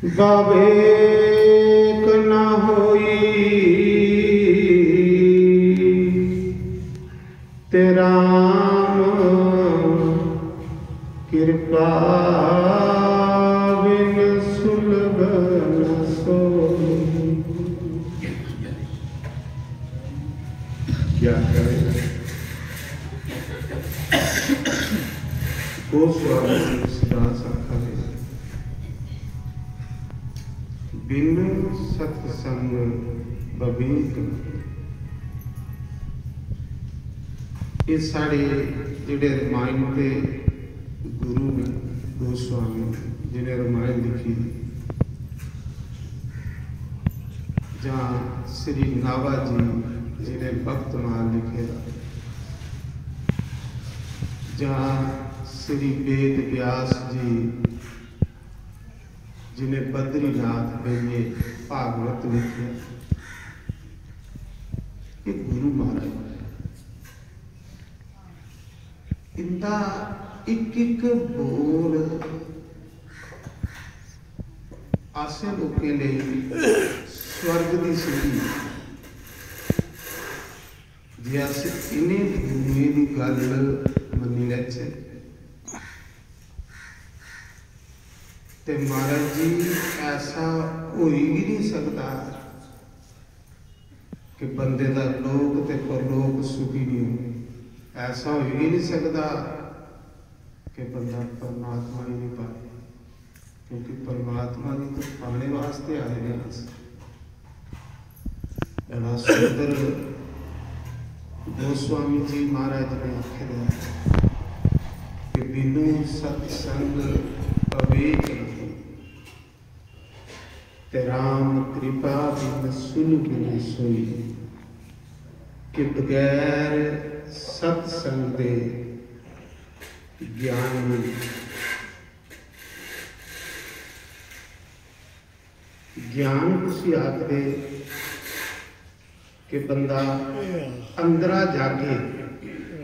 बाबेक न होई ते राम कृपा बिन सुलभ न सोई। क्या करे गोस्वामी तुलसीदास आखा है, बिन सत्संग बबीक। ये साढ़े जिहड़े रामायण के गुरु ने गोस्वामी जिन्हें रामायण लिखी, जहाँ श्री नावा जी जिन्हें भक्तमाल लिखे, जहाँ श्री वेद व्यास जी जिन्हें बद्रीनाथ में भागवत लिखे, ये गुरु महाराज इनका एक एक बोल आसे लोगों के लिए स्वर्ग की सीढ़ी। जे अस इन्हें गुरुए की गल मनी लैचे ते महाराज जी ऐसा हो ही नहीं सकता कि बंदे का लोक ते परलोक सुखी नहीं हो। ऐसा हो ही नहीं सकता कि बंदा परमात्मा ही नहीं पाए, क्योंकि परमात्मा की तो पाने वास्ते आए हैं। बड़ा सुंदर गोस्वामी जी महाराज ने आखिर कि बिनु सत्संग अवेक ते राम कृपा बिन सुलभ न सोई। कि बगैर सत्संग दे ज्ञान ज्ञान तुसी आखदे कि बंदा अंदरा जागे,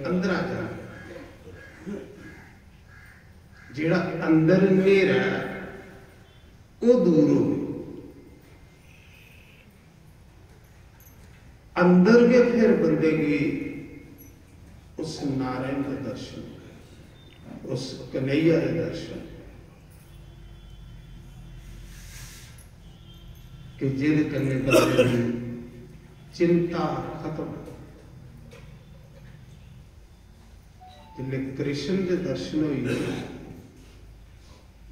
अंदरा जागे, जेड़ा अंदर नेरा वो दूर हो। अंदर के फिर बंदे की उस नारायण के दर्शन, उस कन्हैया के दर्शन कि जिद करने बंदे की चिंता खत्म। जिन्हें कृष्ण के दर्शन हुए,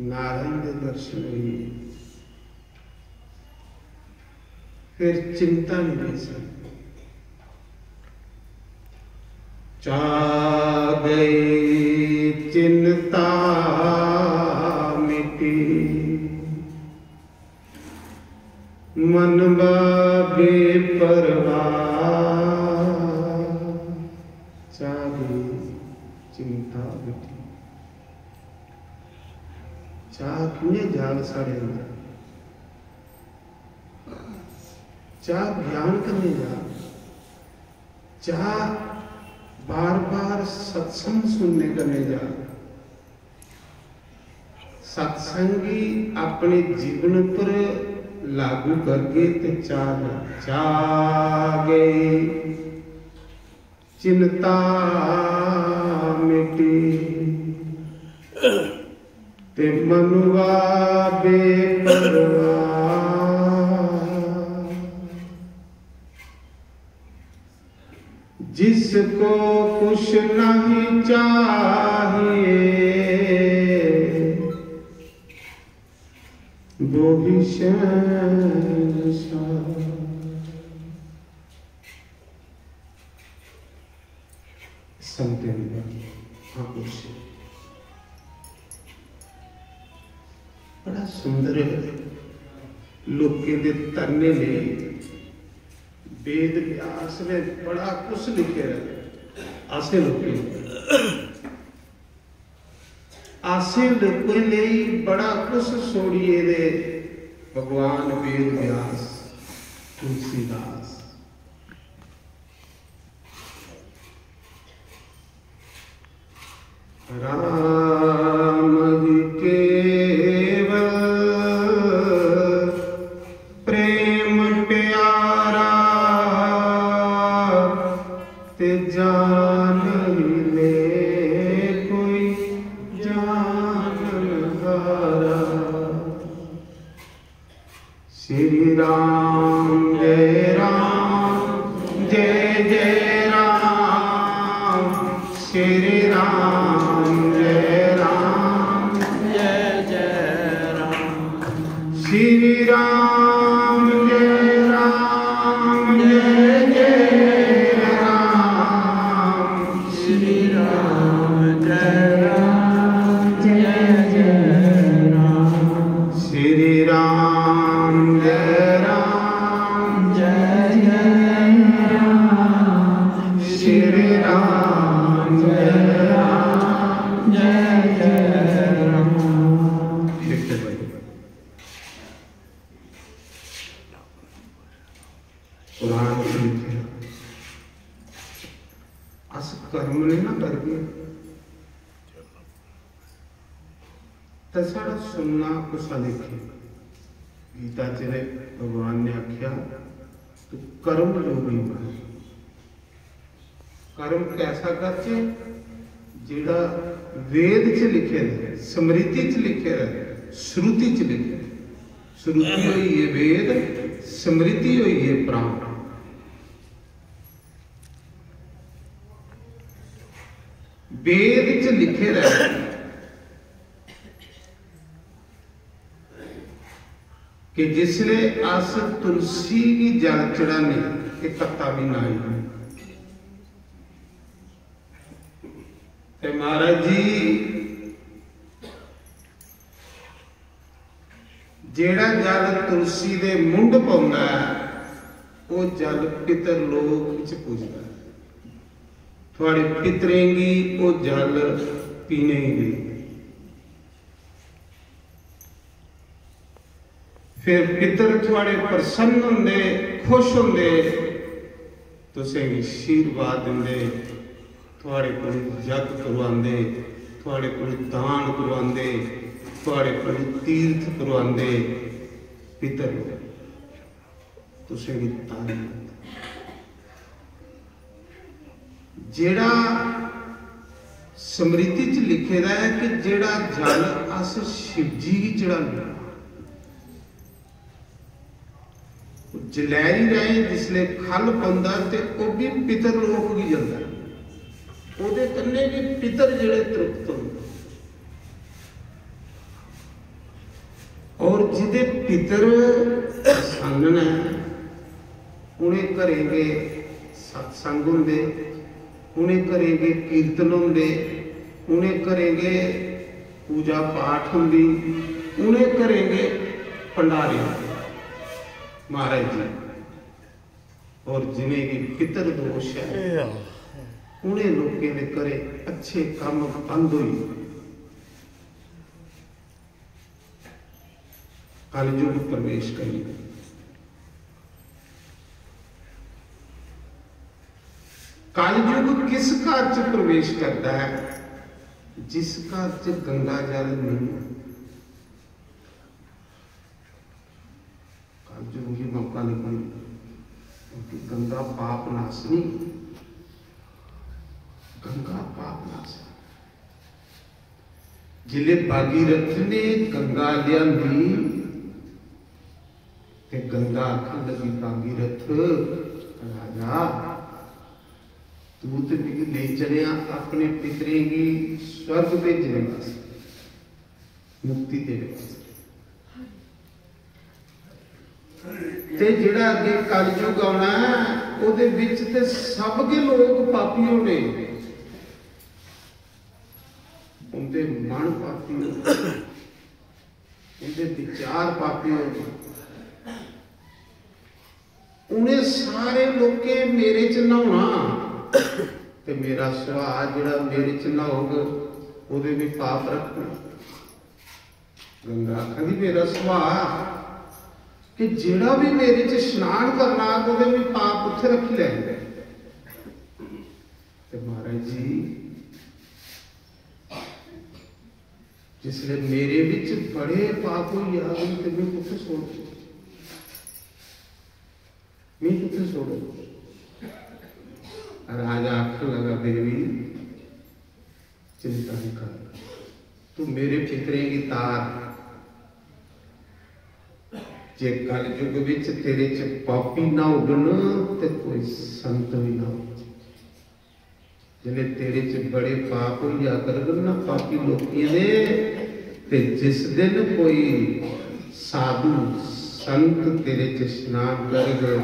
नारायण के दर्शन हुए, फिर चिंता नहीं रह सकती। चा गई चिंता मिटी मन बेपरवाह। चा गई चिंता मिटी। चाह किने जाग साढ़े अंदर, चाह ज्ञान करने जा, चाह बार बार सत्संग सुनने करने जा। सत्संगी अपने जीवन पर लागू करके ते चागे चिंता मिटी ते मनुआ बेपरवाह। जिसको कुछ नहीं चाहिए वो भी शहंशाह। बड़ा सुंदर लोके दे तरने ने वेद व्यास ने बड़ा कुछ लिखे आसे लोके आसे लोके लिए बड़ा कुछ छोड़िए दे भगवान वेद व्यास तुलसीदास। राम ही केवल श्री राम जय जय राम, श्री राम जय जय राम, श्री राम जय राम, श्री राम जय राम, श्री राम जय राम, श्री राम जय राम। कुरान च लिखे अस कर्म नहीं ना करगे तो साड़ा सुनना कुसा लिखे। गीता च भगवान ने आख्या तू कर्म योगी बन। कर्म कैसा करचे जेड़ा वेद च लिखे रहे, स्मृति च लिखे रहे, श्रुति च लिखे। श्रुति हुई है वेद, स्मृति हुई है प्राण। वेद च लिखे रहे कि जिसने अस तुलसी की जल चढ़ाने एक कत्ता भी ना आई। महाराज जी जेड़ा जल तुलसी दे मुंड पाउंदा है वो जल पितर लोक विच पुजदा है। थोड़े पितरेंगी वो जल पीनेगी। फिर पितर थोड़े प्रसन्न होंदे, खुश होंदे, तुसें आशीर्वाद दिंदे, थोड़े को जग करवांदे, थोड़े को दान करवांदे, थोड़े को तीर्थ करवांदे। पितर तुसें तारी जेड़ा स्मृति च लिखे दा है कि जेड़ा जल अस शिव जी गी चढ़ाने जलैरी रहे जिसले खल पौंदा ते वो भी पितर लोक गी जंदा। ओदे कन्ने भी पितर जेड़े तृप्त होंदे और जिदे पितर संगन है उन्हें करेंगे सत्संग होंदे, उन्हें करेंगे कीर्तन होंदे, उन्हें करेंगे पूजा पाठ होंदी, उन्हें करेंगे भंडारे महाराज जी। और जिन्हें की पितर दोष है उन्हें लोगों ने करे अच्छे काम बंद हुई। कलयुग प्रवेश करी। कलयुग किस घर च प्रवेश करता है? जिस घर च गंगा जल नहीं। कलयुग ही मौका नहीं, क्योंकि गंगा पाप नाशनी, गंगा पाप नाशनी। जिले भागीरथ ने गंगा लिया ते गंगा आखन लगी भागीरथ राजा तू तो ले चलिया अपने पितरे की स्वर्ग भेजने वास्ते, मुक्ति देने वास्ते। ते जिहड़ा अगे कलयुग आना उहदे विच ते सब के लोग पापी होने, उनके मन पापी हो, उनके विचार पापी हो। उन्हें सारे लोके मेरे च नहाना ते मेरा सुभाऽ जिहड़ा मेरे च नहाओगे उहदे भी पाप रखना। गंगा आखदी मेरा सुभाऽ कि जिहड़ा भी मेरे च स्नान करना उहदे भी पाप उत्थे रखी लैंदे। ते महाराज जी जिसले मेरे विच बड़े पाप होई आ गए ते मैं कुत्थे सोच मैं कुत्थे छोड़ो। राजा आखन लगा देवी चिंता नहीं कर, तू मेरे पितरे की तार जे कल युग विच तेरे च पापी ना उगन ते कोई संत भी ना हो। जिन्हें तेरे च बड़े पाप हो या करगन ना पापी लोकियों ने, ते जिस दिन कोई साधु संत तेरे च स्नान करगे,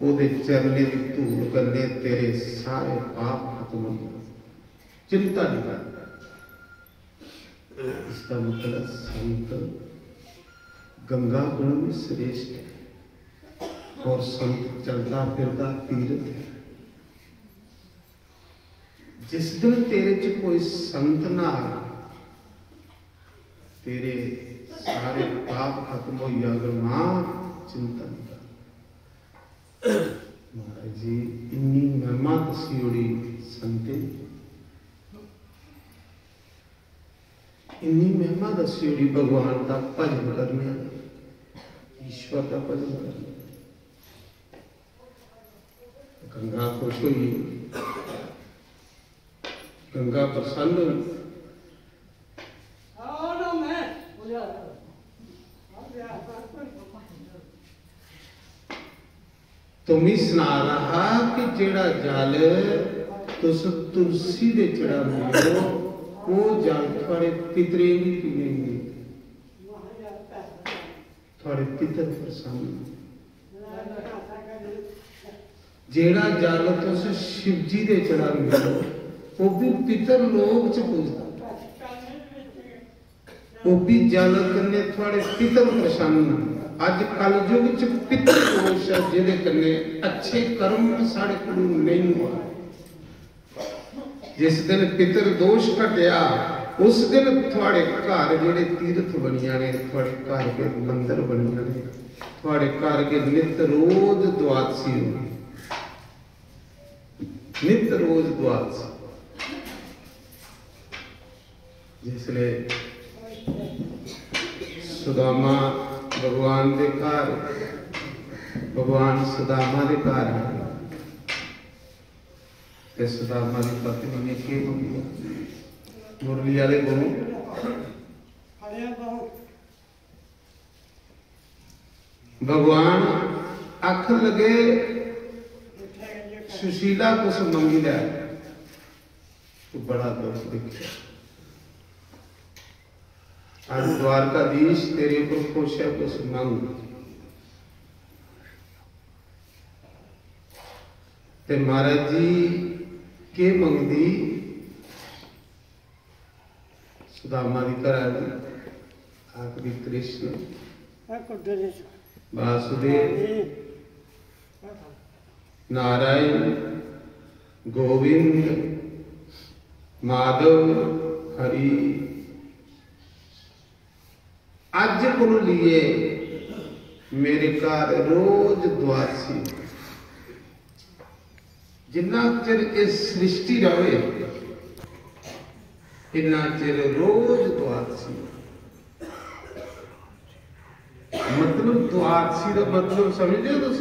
ओदे चरने की धूल करने तेरे सारे पाप खत्म हो जाए। चिंता नहीं कर। इसका मतलब संत गंगा गुण में श्रेष्ठ है, और संत चलता फिरता तीर्थ है। जिस दिन तेरे च कोई संत ना आए, तेरे सारे पाप खत्म हो जाएगा। मां चिंता नहीं कर। महाराज जी इन्नी महिमा दसी उड़ी संते, इन्नी महिमा दसी उड़ी भगवान का भजन करने, ईश्वर का भजन करने। गंगा खुश हुई, गंगा प्रसन्न हुई। तुम ही सुना रहा कि जेड़ा जल तुस तुलसी दे चढ़ांदे हो, वो जल थोड़े पितरे भी पीएंगे, थोड़े पितर प्रसन्न। जेड़ा जल तुस शिव जी दे चढ़ांदे हो, वो भी पितर लोक च पूजदा, वो भी जल कन्ने थोड़े पितर प्रसन्न। अज कल युग च पितर दोष है, जिहदे कन्ने अच्छे कर्म साढ़े कोल नहीं हुआ। जिस दिन पितर दोष घटिया, उस दिन थोड़े घर जिहड़े तीर्थ बनिया ने, थोड़े घर के मंदिर बनिया ने, थोड़े घर के नित रोज द्वादशी होगी, नित रोज द्वादशी। जिसले सुदामा भगवान के घर, भगवान सुदामा के घर है, सुदामा की पत्नी ने के बोलिया, मुरली वाले बहु भगवान आख लगे सुशीला कुछ मंगी लै, तो बड़ा दुख देखिया। आज द्वारकाधीश तेरे ऊपर खुश है, कुछ मंग। ते महाराज जी के मंगदी सुदामा की घराली आखिरी कृष्ण वासुदेव नारायण गोविंद माधव हरि। अज को लिए मेरे घर रोज द्वादशी, जिन्ना चिर इस सृष्टि रहे इन्ना चिर रोज द्वादशी। मतलब द्वादशी का मतलब समझे तुम?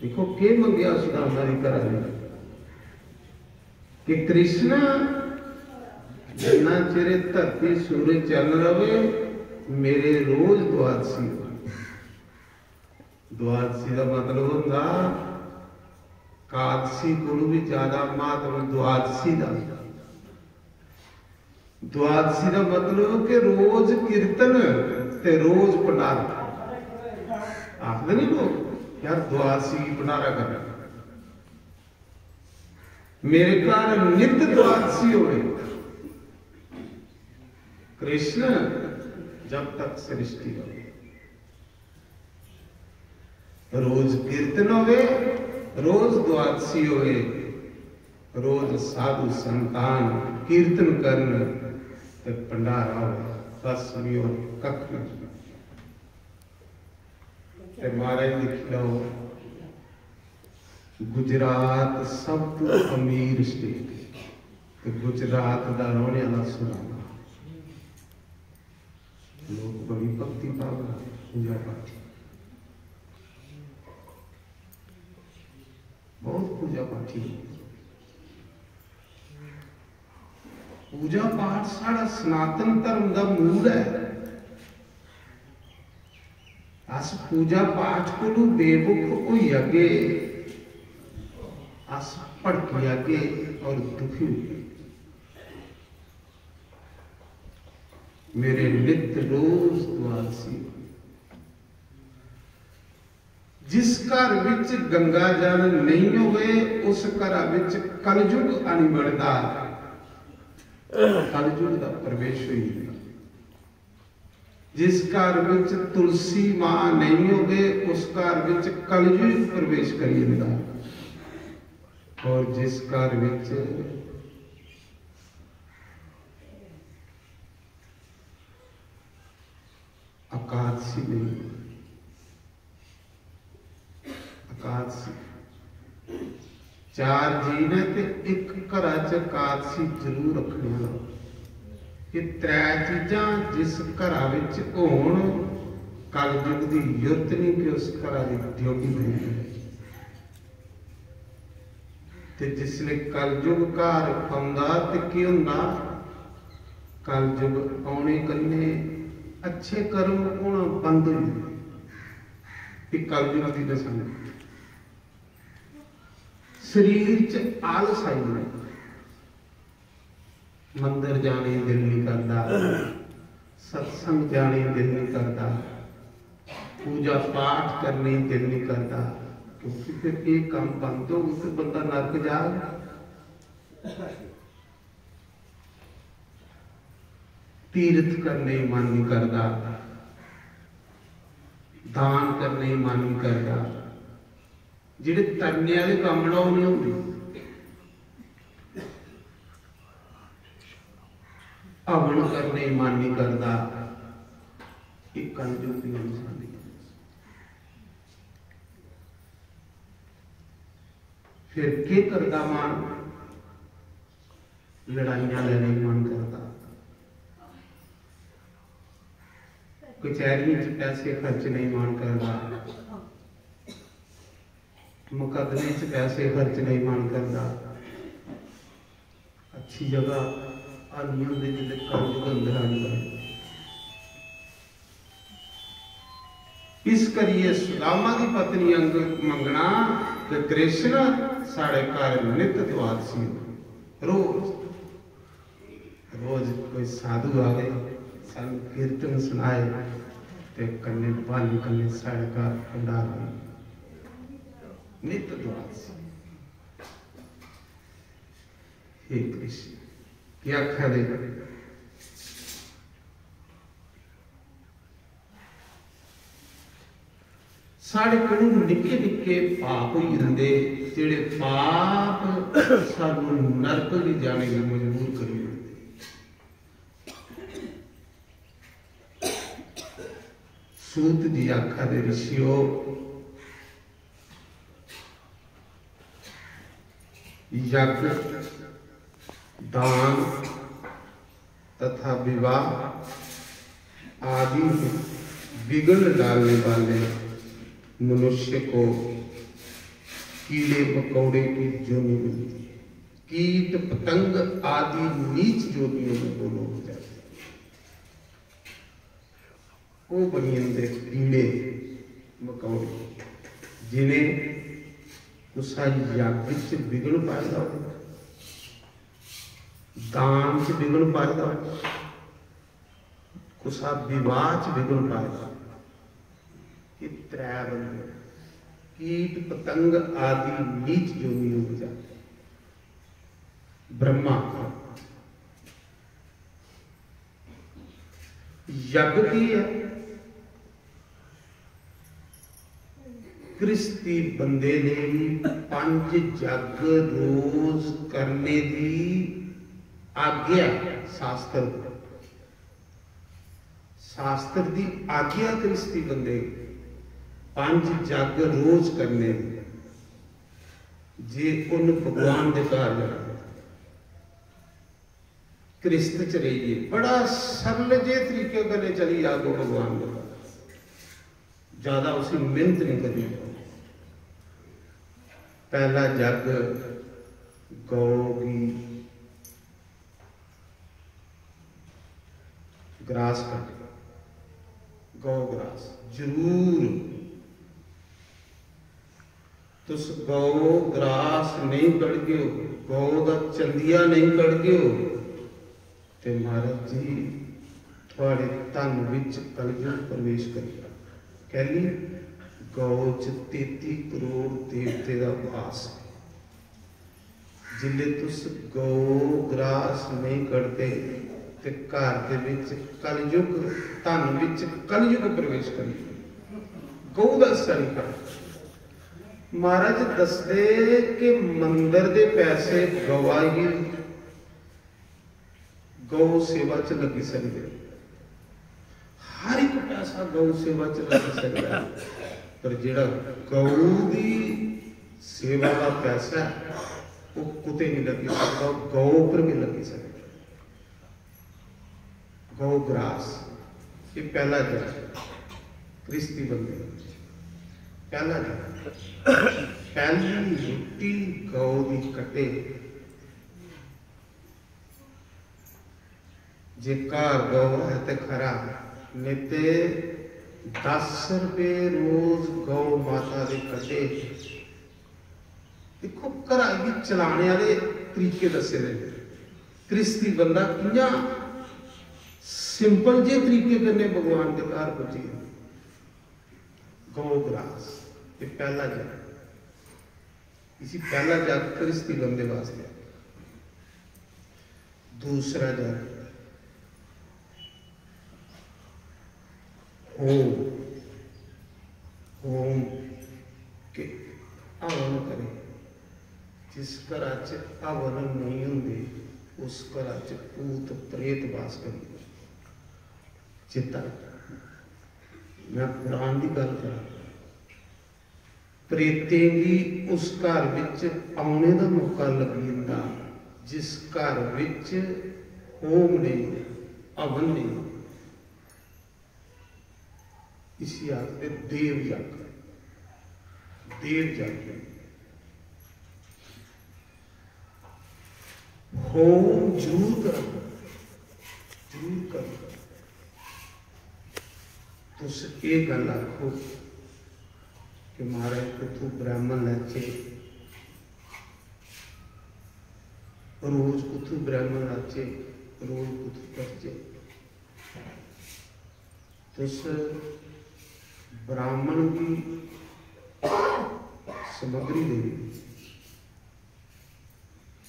देखो के मंगया सुदामा की घराली कि कृष्ण जिन्ना चिर धरती सूरज चल रहे मेरे रोज द्वादशी। द्वादशी का मतलब होता कादशी को भी ज्यादा महत्व द्वादशी का। द्वादशी का मतलब कि रोज कीर्तन ते रोज भंडारा। आखते नहीं लोग यार द्वादशी भंडारा कर, मेरे घर नित द्वादशी होवे। कृष्ण जब तक सृष्टि हो, रोज कीर्तन होवे, रोज द्वादशी होवे, रोज साधु संतान कीर्तन करन ते भंडारा हो, बस भी हो कख नहीं। ते महाराज लिख लो गुजरात सब तो अमीर स्टेट, ते गुजरात का रहने वाला सुदामा। लोग बड़ी भक्ति भावना पूजा पाठ, बहुत पूजा पाठी। पूजा पाठ साड़ा सनातन धर्म का मूल है। अस पूजा पाठ को बेमुख हो यगे अस भड़क यगे और दुखी हुए। मेरे नित्य रोज द्वारसी जिस घर विच गंगा जल नहीं होवे उस घर विच कलयुग आनी बढ़दा। कलयुग का प्रवेश हुई। जिस घर विच तुलसी मां नहीं होवे उस घर विच कलयुग प्रवेश करी जांदा। और जिस घर विच अकादशी नहीं, अकादशी चार जी ने ते एक घर च अकादशी जरूर रखनी। ये त्रै चीजा जिस घर विच होण कलयुग की युद्ध नहीं कि उस घर की ड्यूटी नहीं। ते जिसले कलयुग घर आउंदा ते की हुंदा? कलयुग आने कन्ने अच्छे कर्म होना बंद हो जाते। कलयुग की निशानी शरीर च आलस आई जाए। मंदिर जाने दिल नहीं करता, सत्संग जाने दिल नहीं करता, पूजा पाठ करने दिल नहीं करता, क्योंकि फिर ये काम बंद हो तो बंदा नरक जाएगा। तीर्थ करने मन नहीं करता, दान करने मन नहीं करता, जिहड़े तरने वाले काम ना वो नहीं होंदे। हवन करने मन नहीं करता। एक कलयुग की निशानी। फिर के करता मन? लड़ाइयां लेने मन करता, कचहरी च पैसे खर्चने मन करता, मुकदमे च पैसे खर्चने मन करता। अच्छी जगह आनी होंदे जिहदे कलयुग अंदर आने वाले। इस करिए सुदामा की पत्नी अंग मंगना कि कृष्ण साढ़े घर नित द्वादशी। रोज रोज कोई साधु आवे सन कीर्तन सुनाए ते कन्ने बाली कन्ने साढ़े घर भंडार नित द्वादशी। हे कृष्ण क्या खरे साढ़े कोल निक्के निक्के पाप ही रहिंदे जिहड़े पाप सानू नरक ले जाने लई मजबूर करी दिंदे। सूत जी आखा दे ऋषियों यज्ञ दान तथा विवाह आदि में विघ्न डालने वाले मनुष्य को कीड़े मकोड़े की जोनी मिलती है। कीट पतंग आदि नीच जोनियों में दोनों हो जाते हैं। वो बनी अंदर कीड़े मकोड़े जिन्हें उस यज्ञ से विघ्न पाया हो, दान से विघ्न पाया, कुसा विवाह से विघ्न पाया। ये त्रै बंदे कीट पतंग आदि नीच जोनियों हो जाते। ब्रह्मा यज्ञ की है कृष्ति बंदे ने 5 यज्ञ रोज करने की आज्ञा शास्त्र की आज्ञा कृष्ति बंदे 5 यज्ञ रोज करने जे उन भगवान के घर जाना कृष्ण च रहिए। बड़ा सरल जे तरीके गले चली आगो भगवान के ज्यादा उसी मेहनत नहीं करनी। पहला यज्ञ गौ की ग्रास कट गौ ग्रास जरूर। तुस गौ ग्रास नहीं कढ़गे हो, गौ का चंदिया नहीं कढ़गे हो, तो महाराज जी थोड़े धन विच कलयुग प्रवेश करेगा। कहली गौ च 33 करोड़ देवते का वास है। जिले तुस गौ ग्रास नहीं कढ़ते ते घर दे विच कलयुग धन विच कलयुग प्रवेश करेगा। गौ का सही कर महाराज दसदे कि मंदिर के पैसे गवा ही गौ सेवा च लगी सकते, हर एक पैसा गौ सेवा च लग सकता है, पर जिहड़ा गौ की सेवा का पैसा है वो कुते नहीं लगी सकता, गौ पर भी लगी सकता। गौ ग्रास ये पहला जग क्रिस्ती बंदे पहला जग पहली रोटी गौ की कटे। जे घर गौ है तो खरा, नहीं तो 10 रुपये रोज गौ माता के कटे। देखो घर भी चलाने वाले तरीके दसे दे, क्रिस्ती बंदा किया सिंपल जे तरीके करने भगवान के घर पुजी। गौ ग्रास ये पहला जग, इसी पहला जग क्रिस्ती बंदे वास्ते। दूसरा जग होम, होम के हवन करे। जिस घर च हवन नहीं होंगे उस घर च भूत प्रेत वास करेंगे। चिता मैं कुरान की गल करा, प्रेते भी उस घर विच आने का मौका लगी जाता जिस घर विच होम नहीं, हवन नहीं। इसी आखते देव जग, देव जग होम जरूर करो, जरूर करो। तुस ये गल आखो कि महाराज कुथू ब्राह्मण लैचे, रोज कुथू ब्राह्मण लाचे, रोज कुथू करचे। तुस ब्राह्मण की सामग्री देवी,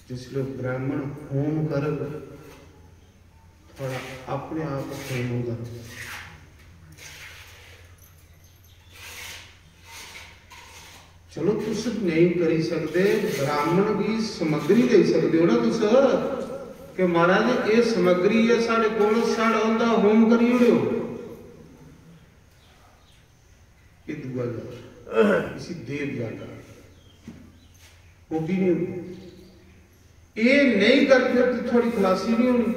जिसलिए ब्राह्मण होम कर थोड़ा अपने आप होम होगा। चलो तुस नहीं करी सकते, ब्राह्मण की सामग्री दे सकते हो ना तुस कि महाराज ये सामग्री है साढ़े कोल, साढ़ा उनका होम करी हो। ये दुआ जाता, इसी देव जाता वो भी नहीं होती। ये नहीं करते तो थोड़ी खलासी नहीं होनी,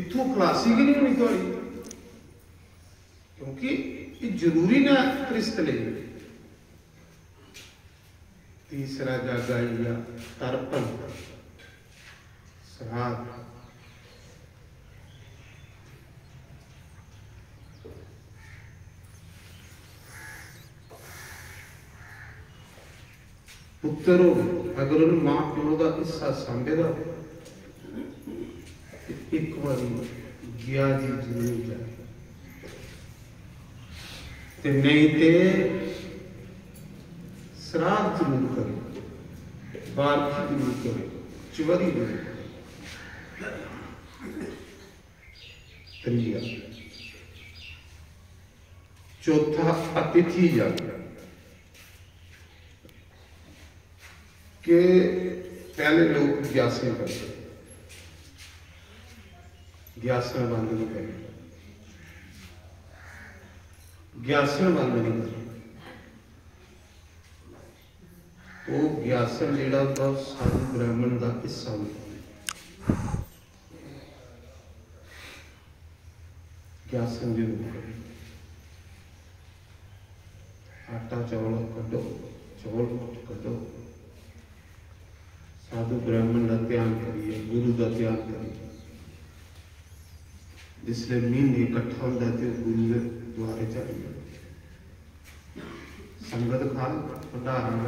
इतों खलासी भी नहीं होनी थोड़ी, क्योंकि ये जरूरी ना क्रिस्त ले। तीसरा जग आई गया तर्पण, श्राद्ध। पुत्र हो अगर उन मां प्यो का हिस्सा सांभेगा एक बार गया जी जरूर जाए, ते नहीं ते श्राद्ध जरूर करे, बारखी जरूर करे, चुवरी जरूर करे। त्रिया चौथा अतिथि जग के पहले लोग ग्यासन करते, ग्यासन बंद नहीं करे, ग्यासन बंद नहीं करे। वो ग्यासन जिहड़ा होता साधु ब्राह्मण का हिस्सा होता, ग्यासन जरूर करे। आटा चौल कड्डो, चौल कड्डो, साधु ब्राह्मण का ध्यान करिए, गुरु का ध्यान करिए। जिसले महीने इकट्ठा होता है तो गुरु द्वारे चाहिए संगत खाल भंडारण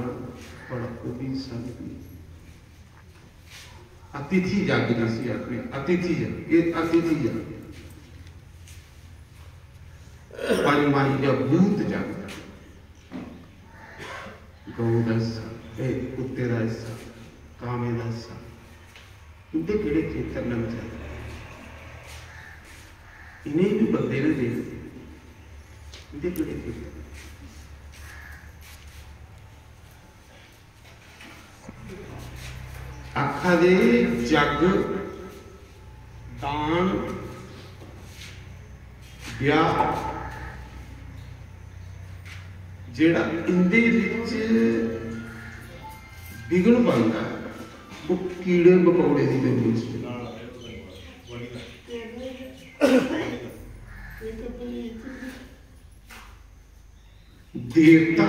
भी संगति अतिथि जग जिसी आखने अतिथि जग ये अतिथि जग पाई या भूत जग गौ का हिस्सा कुत्ते का हिस्सा कामे का हिस्सा इनके किहड़े खेतर ने बचाए इन्हें भी बंदे ने दे इनके किहड़े खेतर आखा दे जग दान ब्याह जेड़ा इंदे विच बिगड़ बनता वो कीड़े मकौड़े की गल देवता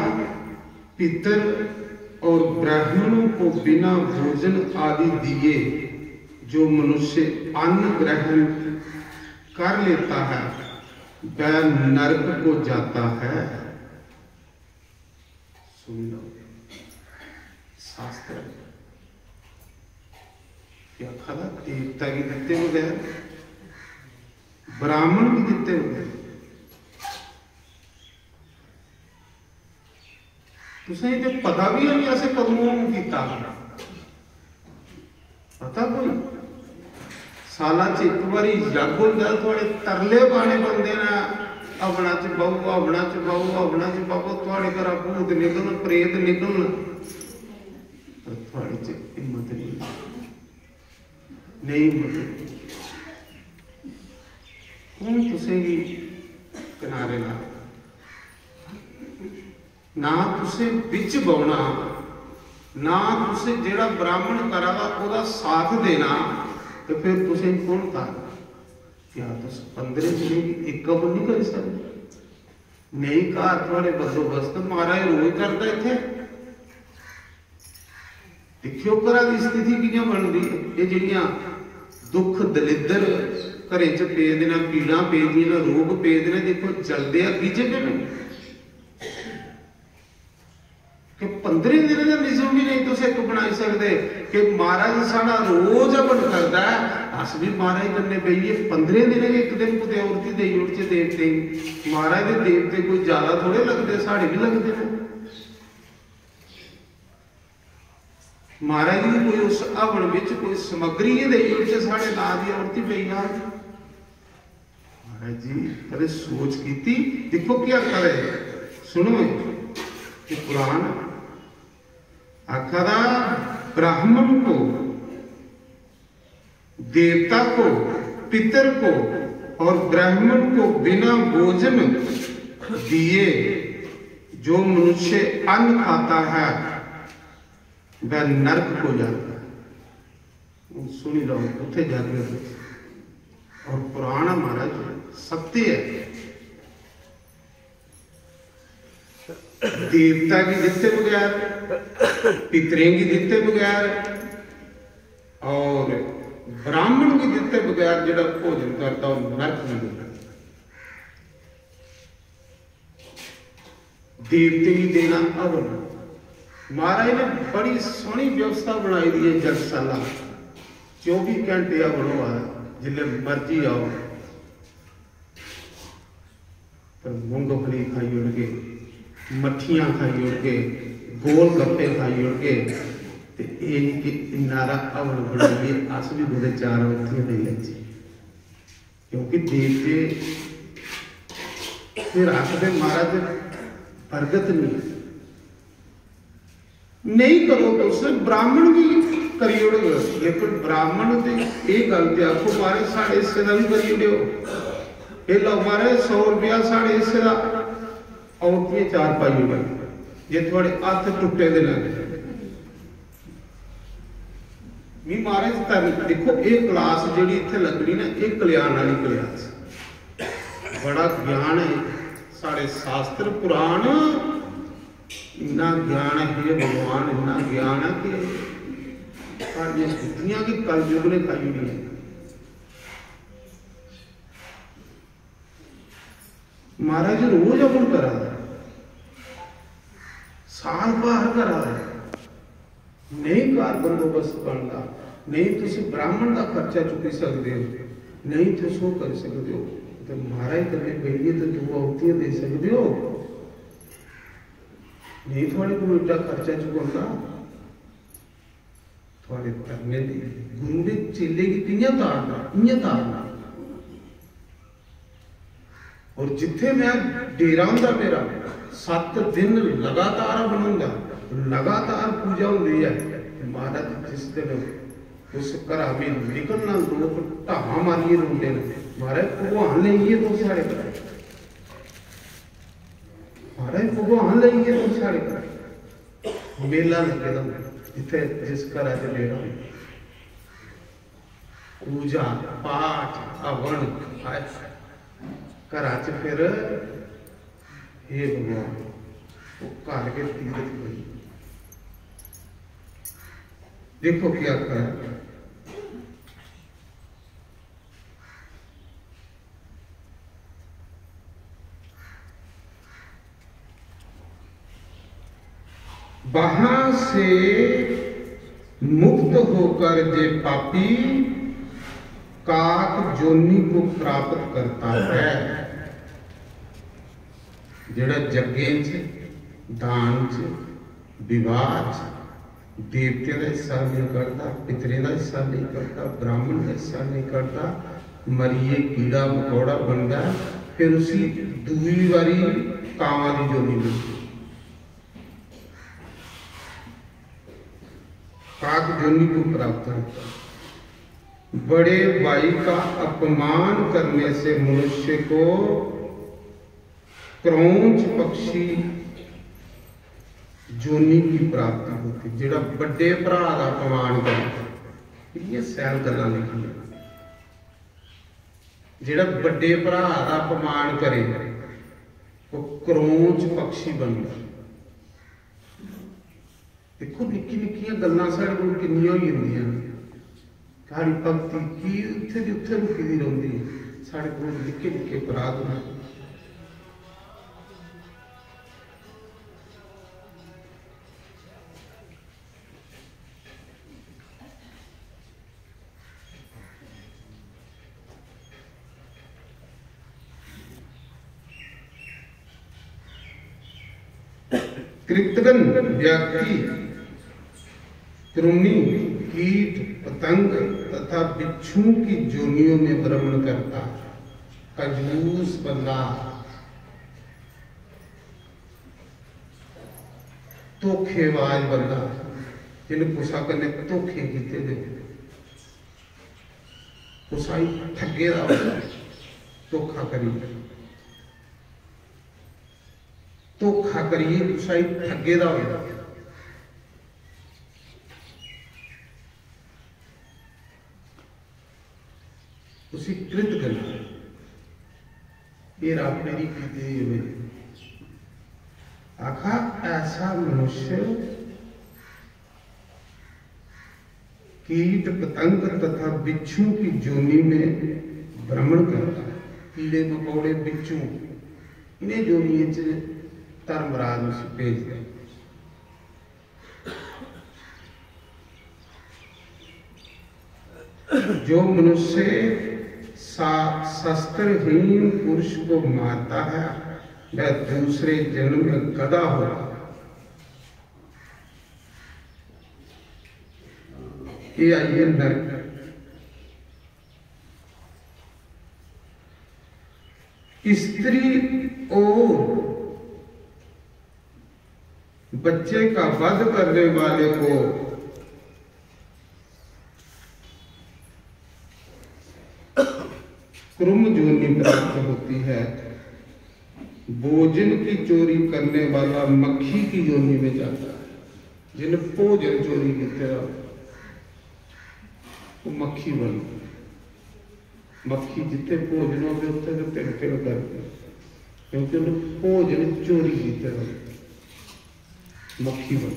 पितर और ब्राह्मणों को बिना भोजन आदि दिए जो मनुष्य अन्न ग्रहण कर लेता है वह नरक को जाता है। सुन लो शास्त्र क्या खड़ा देवता की दिते बगैर ब्राह्मण की दिते बगैर तुसें तो पता भी नहीं ऐसे कदमों किया पता कोई साला च एक बारी जग होता थोड़े तरले पाने बनते ना अबना च बहु अबना च बहु अबना च बहु थोड़े घर भूत निकलन प्रेत निकलन पर थोड़े च हिम्मत नहीं हिम्मत कौन तुसें भी किनारे ला ना तुसे बिच बौना ना तुसे जेड़ा ब्राह्मण करावा ओदा साथ देना तो फिर तुसे कौन था क्या तुस 15 दिन एक कब नहीं कर सकते नहीं घर थोड़े बंदोबस्त महाराज रोज करता इत्थे देखियो घरा की स्थिति कियां बन रही है ये जिहड़ियां दुख दलिद्र घरे च पे देना पीड़ा पे दियां रोग पे देना देखो चलते आ गिजे पे कि 15 दिन का निज़म भी नहीं तुम एक बना सकते कि महाराज साड़ा रोज अपन करता है अस भी महाराज करने पईए 15 दिन एक दिन कुछ औरती दे उठ देवते महाराज के देवते कोई ज्यादा थोड़े लगते साढ़े भी लगते हैं महाराज जी कोई उस हवन में कोई समग्री दे उठ साढ़े ना की औरती पई आ महाराज जी कदे सोच की देखो क्या करे सुनो कि पुराण आखरा ब्राह्मण को देवता को पितर को और ब्राह्मण को बिना भोजन दिए जो मनुष्य अन्न खाता है वह नरक को जाता है सुनी लो उठे जाते और पुराण महाराज सत्य है देवता की दिते बगैर पितरें की दिते बगैर और ब्राह्मण की दिते बगैर जो भोजन करता नरक नहीं मिलता देवते की देना अवन महाराज ने बड़ी सोहनी व्यवस्था बनाई दी है जगशाला 24 घंटे अवन हुआ जिले मर्जी आओ पर मूंगफली खाई उड़ के मठियां खाई उड़ के गोल गप्पे खाई उड़ के नारा अवन बनाइए अस भी बोले 4 औरतियां नहीं लगी क्योंकि देवते फिर आखिर महाराज बरगत नहीं करो तो उसे ब्राह्मण भी करी उड़ लेकिन ब्राह्मण से ये गल तो आखो मारे साढ़े हिस्से का भी करी उड़ो ये लो मारे 100 रुपया साढ़े हिस्से का औरतियां 4 पाई उड़ जे थोड़े हथ टुटे दे भी महाराज देखो ये क्लास जी इतने लगनी ना ये कल्याण वाली क्लास बड़ा ज्ञान है साढ़े शास्त्र पुराण इन्ना ज्ञान है भगवान इन्ना ज्ञान है कि साढ़ियां बुद्धियां की कलयुग ने खाई हुई है महाराज रोज अपन करा साल बाहर करा नहीं कार बंदोबस्त बनता नहीं तुम ब्राह्मण का खर्चा चुकी सकते हो नहीं तो सो कर सकते हो तो महाराज कदे बेलिए तो 2 औतियां दे सकते हो नहीं थोड़े को एडा खर्चा चुकाना थोड़े करने दी गुरु ने चेले की कियां तारना और जिथे मैं डेरा हुंदा मेरा 7 दिन लगातार बनाऊंगा लगातार पूजा होती है महाराज जिस दिन उस घर में निकलना लोग ढाहा मारिए रोंदे महाराज भगवान लेइए तो साढ़े घर महाराज भगवान लेइए तो साढ़े घर मेला लगे जिथे जिस घर च डेरा पूजा पाठ हवन घर च फिर हे भगवान वो घर के तीरथ गई देखो क्या कर वहां से मुक्त होकर जे पापी काक जोनी को प्राप्त करता है जेड़ा जगे च दान च विवाह च देवते का हिस्सा नहीं करता पितरे का हिस्सा नहीं करता ब्राह्मण का हिस्सा नहीं करता मरिए कीड़ा मकोड़ा बनता फिर उसी दूसरी बारी कांवा की जोनी मिलती काक जोनी को प्राप्त होता बड़े भाई का अपमान करने से मनुष्य को क्रौंच पक्षी जोनी की प्राप्ति होती जेड़ा बड़े भरा का अपमान करे ये सैल गल्लां लिखी जेड़ा बड़े भरा का अपमान करे वो क्रौंच पक्षी बनता देखो निक्की निक्कियां गल्लां साडे कोल किन्नियां होई जंदियां साडी भगती की उत्थे दी उत्थे रुकी दी रहिंदी साडे कोल निक्के निक्के अपराध ने कृतघ्न व्यक्ति कृमि कीट पतंग तथा बिच्छू की जोनियों में भ्रमण करता कंजूस बंदा धोखेबाज बंदा जिन्हें कुसा करने धोखे कीते दे कुसाई ठगे दा धोखा करी धोखा करिए कुसाई ठगे दा होया उसी कृत करना ये रब मेरी कीती हुई आखा ऐसा मनुष्य कीट पतंग तथा बिच्छू की जोनी में भ्रमण करता है कीड़े मकोड़े बिच्छू इन्हें जोनियों धर्मराज उसे भेज दिया जो मनुष्य शस्त्रहीन पुरुष को मारता है वह दूसरे जन्म में गधा होगा ये आइए नरक स्त्री और बच्चे का वध करने वाले को क्रुम जोनी प्राप्त होती है भोजन की चोरी करने वाला मक्खी की जोनी में जाता है जिन्हें भोजन चोरी की वो मक्खी बन मक्खी जिते भोजन हो गए उत्ते तो तिल तिल करके क्योंकि उन्हें भोजन चोरी की मक्खी बन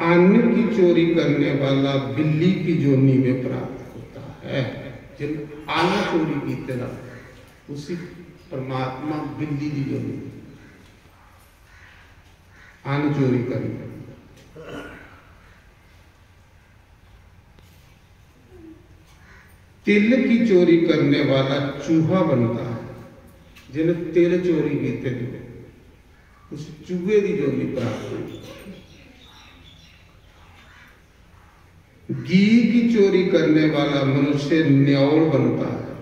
अन्न की चोरी करने वाला बिल्ली की जोनी में प्राप्त होता है। जिन अन्न चोरी की तरह उसी परमात्मा बिल्ली की जोनी अन्न चोरी करने। तिल की चोरी करने वाला चूहा बनता है। जिन तिल चोरी की उस चूहे की जोनी प्राप्त होती। घी की चोरी करने वाला मनुष्य न्यौल बनता है।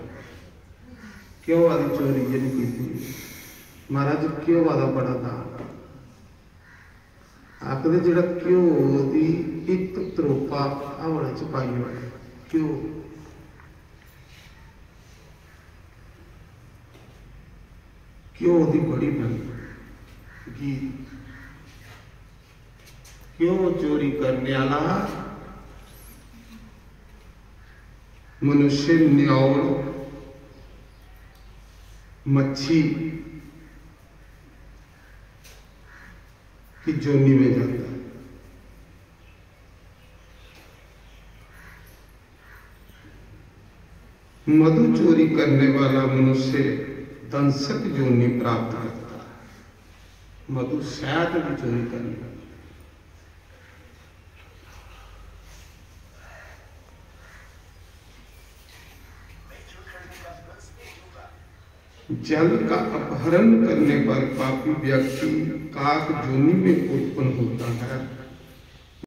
क्यों आदि चोरी जिन की थी महाराज क्यों आदा बड़ा था आखिर जो घ्यो की एक त्रोपा आवड़े च पाई वाले क्यों क्यों दी बड़ी बनी घी क्यों चोरी करने वाला मनुष्य न्यौल मच्छी की जोनी में जाता है। मधु चोरी करने वाला मनुष्य दंशक जोनी प्राप्त करता है। मधु शहद की चोरी करने वाला जल का अपहरण करने पर पापी व्यक्ति काक जोनी में उत्पन्न होता है।